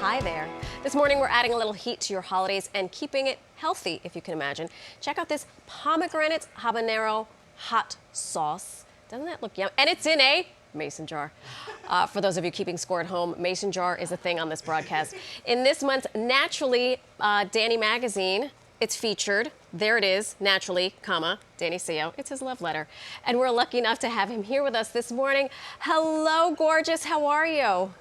Hi there. This morning we're adding a little heat to your holidays and keeping it healthy, if you can imagine. Check out this pomegranate habanero hot sauce. Doesn't that look yum? And it's in a mason jar. For those of you keeping score at home, mason jar is a thing on this broadcast. In this month's Naturally Danny magazine, it's featured. There it is, naturally, comma, Danny Seo. It's his love letter. And we're lucky enough to have him here with us this morning. Hello, gorgeous. How are you?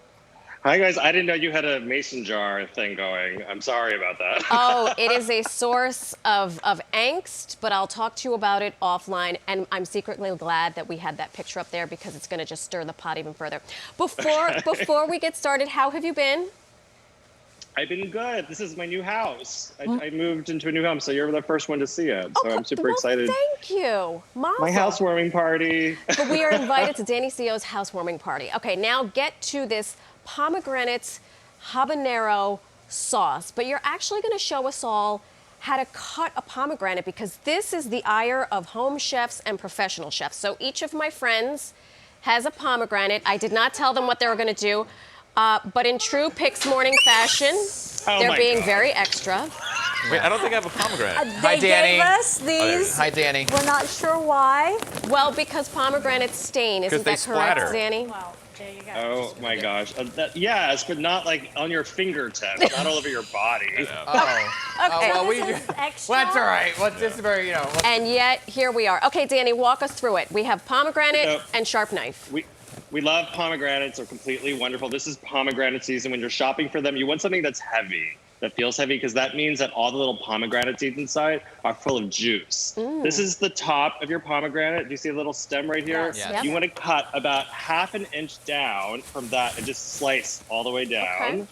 Hi, guys. I didn't know you had a mason jar thing going. I'm sorry about that. Oh, it is a source of angst, but I'll talk to you about it offline. And I'm secretly glad that we had that picture up there because it's going to just stir the pot even further. Before we get started, how have you been? I've been good. This is my new house. I moved into a new home, so you're the first one to see it. So I'm super excited. Thank you. Mama. My housewarming party. But we are invited to Danny Seo's housewarming party. Okay, now get to this pomegranate habanero sauce. But you're actually going to show us all how to cut a pomegranate because this is the ire of home chefs and professional chefs. So each of my friends has a pomegranate. I did not tell them what they were going to do. But in true Pix Morning fashion, they're being very extra. Wait, I don't think I have a pomegranate. They gave us these. Hi, Danny. We're not sure why. Well, because pomegranates stain. Isn't that correct, splatter. Danny? Well, there you go. Oh, my gosh. Yes, but not like on your fingertips, not all over your body. Okay. Well, This is extra. well, that's all right. Well, this is very, And yet, here we are. Okay, Danny, walk us through it. We have pomegranate and sharp knife. We love pomegranates. They're completely wonderful. This is pomegranate season. When you're shopping for them, you want something that's heavy, that feels heavy, because that means that all the little pomegranate seeds inside are full of juice. This is the top of your pomegranate. Do you see a little stem right here? Yes. Yep. You want to cut about ½ an inch down from that and just slice all the way down. Okay.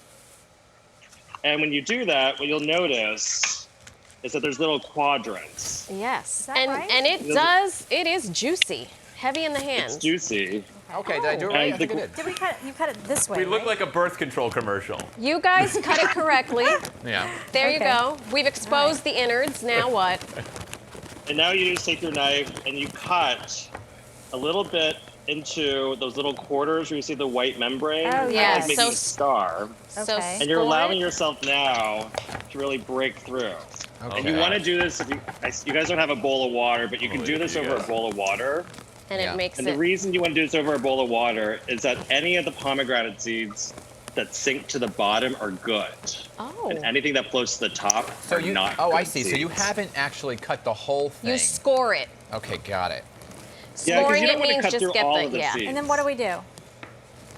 And when you do that, what you'll notice is that there's little quadrants. Yes. Is that and right? it is juicy, heavy in the hands. It's juicy. Okay, did I do it right? I think I did. Did we cut it? You cut it this way. We look right? like a birth control commercial. You guys cut it correctly. Yeah. There you Okay. go. We've exposed the innards. Now what? And now you just take your knife and you cut a little bit into those little quarters where you see the white membrane. Oh, Kind of yes. like making So- a star. So Okay. And you're score allowing it. yourself now to really break through. Okay. And you want to do this, if you guys don't have a bowl of water, but you can Oh, do this you over a guys. bowl of water. And Yeah. it makes And it. the reason you want to do this over a bowl of water is that any of the pomegranate seeds that sink to the bottom are good. Oh. And anything that floats to the top So are you, not oh, good I see. So you seeds. haven't actually cut the whole thing. You score it. Okay, got it. Yeah, because Scoring you don't it want to means cut just through get all the of the seeds. And then what do we do?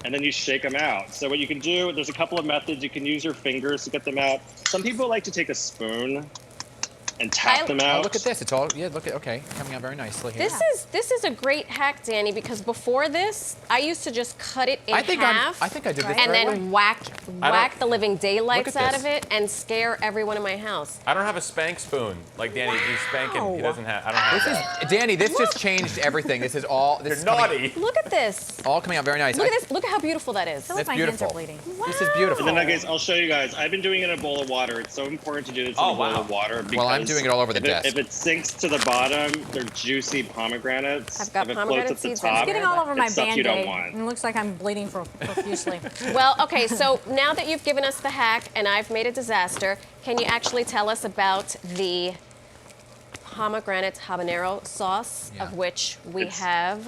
And then you shake them out. So what you can do, there's a couple of methods. You can use your fingers to get them out. Some people like to take a spoon and tap them Oh, out. look at this. It's all, yeah, look at, okay, coming out very nicely here. This is a great hack, Danny, because before this, I used to just cut it in I think half. I think I did this and the right then way. whack the living daylights Look at out this. of it and scare everyone in my house. I don't have a spank spoon like Danny. He's spanking. He Wow. doesn't have. I don't have This that. Danny, this just changed everything. This is all. This You're is coming- Look naughty. at this. All coming out very nice. Look at this. Look at how beautiful that is. I feel like That's my beautiful. hands are bleeding. This is beautiful. And then, guys, I'll show you guys. I've been doing it in a bowl of water. It's so important to do this in Oh, a bowl wow. of water. Because Well, I'm doing it all over the desk. If it sinks to the bottom, they're juicy pomegranates. I've got if it pomegranate floats at the seeds. top, It's getting all over my it's stuff you don't Band-Aid. want. And it looks like I'm bleeding profusely. Well, okay, so now that you've given us the hack and I've made a disaster, can you actually tell us about the pomegranate habanero sauce, Yeah. of which we It's- have?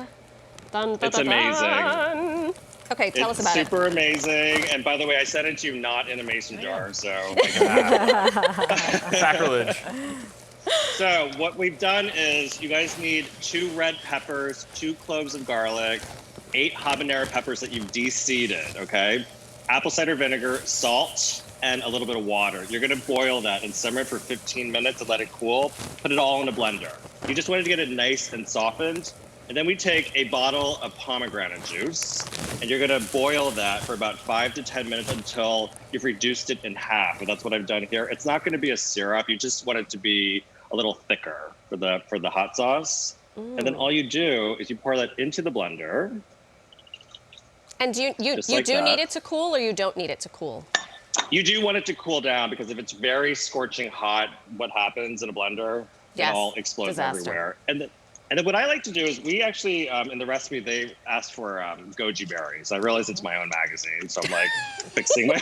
Dun, dun, It's dun, amazing. dun. Okay, tell us about It's super amazing. And by the way, I sent it to you not in a mason jar, so like that. Sacrilege. So what we've done is you guys need 2 red peppers, 2 cloves of garlic, 8 habanero peppers that you've de-seeded, okay? Apple cider vinegar, salt, and a little bit of water. You're gonna boil that and simmer it for 15 minutes and let it cool. Put it all in a blender. You just wanted to get it nice and softened. And then we take a bottle of pomegranate juice and you're gonna boil that for about 5 to 10 minutes until you've reduced it in half. And that's what I've done here. It's not gonna be a syrup. You just want it to be a little thicker for the hot sauce. And then all you do is you pour that into the blender. And do you Just do like that. need it to cool or you don't need it to cool? You do want it to cool down because if it's very scorching hot, what happens in a blender? Yes, It all explodes disaster. everywhere. And then what I like to do is we actually, in the recipe, they asked for goji berries. I realize it's my own magazine, so I'm like fixing my...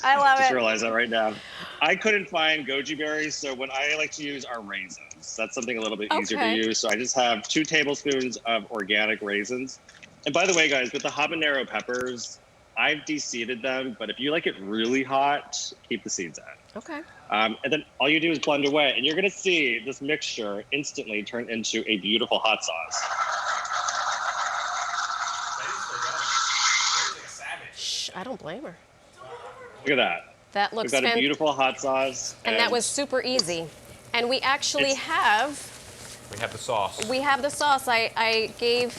I love Just it. realized that right now. I couldn't find goji berries, so what I like to use are raisins. That's something a little bit easier to Okay. use. So I just have 2 tablespoons of organic raisins. And by the way, guys, with the habanero peppers, I've de-seeded them, but if you like it really hot, keep the seeds out. Okay. And then all you do is blend away, and you're gonna see this mixture instantly turn into a beautiful hot sauce. Shh, I don't blame her. Look at that. That We've looks got a fantastic. beautiful hot sauce. And that was super easy. And we actually It's- We have the sauce. we have the sauce. I gave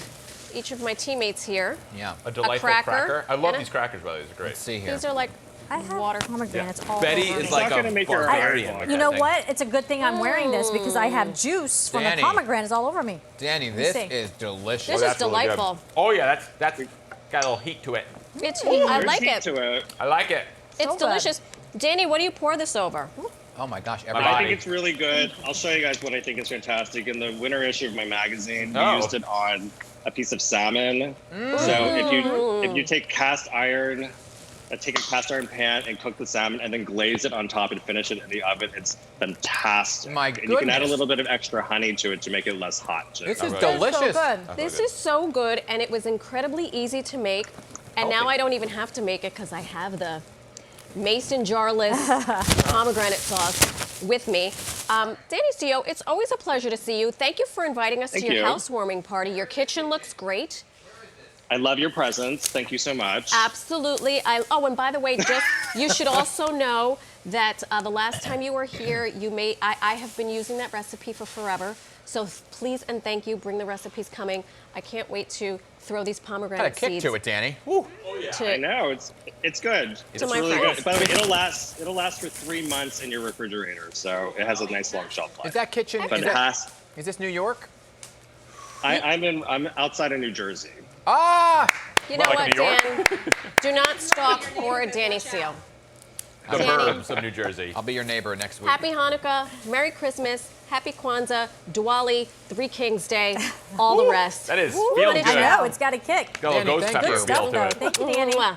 each of my teammates here. Yeah. A delightful cracker I love and a- these crackers, by the way. These are great. Let's see here. These are like I have water. pomegranates all Betty over is me. like not gonna a make your barbarian. eyes with You that know thing. what? It's a good thing I'm wearing this because I have juice from Danny. the pomegranates all over me. Danny, this see. is delicious. This is That's really good. delightful. Oh yeah, that's got a little heat to it. It's heat. I There's like heat it. to it. I like it. It's So good. delicious. Danny, what do you pour this over? Oh my gosh, My I everybody. think it's really good. I'll show you guys what I think is fantastic. In the winter issue of my magazine, we Oh. used it on a piece of salmon. So if you take cast iron, take a cast iron pan and cook the salmon and then glaze it on top and finish it in the oven, it's fantastic. My And you can add a goodness. little bit of extra honey to it to make it less hot too. This is really- delicious. So good. This is so good, and it was incredibly easy to make. And now Healthy. I don't even have to make it because I have the mason jarless pomegranate sauce with me. Danny Seo, it's always a pleasure to see you. Thank you for inviting us Thank to your you. housewarming party. Your kitchen looks great. I love your presents. Thank you so much. Absolutely. Oh, and by the way, just you should also know that the last time you were here, I have been using that recipe for forever. So please and thank you. Bring the recipes coming. I can't wait to throw these Got a pomegranate kick seeds to it, Danny. Woo. to I know it's good. It's my really friends. good. By the way, it'll last for 3 months in your refrigerator, so it has a nice long shelf life. Is that kitchen? But Is, it that, has. is this New York? I'm outside of New Jersey. Ah! You know Like what, New York? Dan? Do not stalk poor Danny Seo. The Danny. burbs of New Jersey. I'll be your neighbor next week. Happy Hanukkah, Merry Christmas, Happy Kwanzaa, Diwali, Three Kings Day, all the rest. That is What feel did good. you I know, it's got a kick. Got a little Danny, ghost thank pepper you. feel to it. Thank you, Danny. Mwah.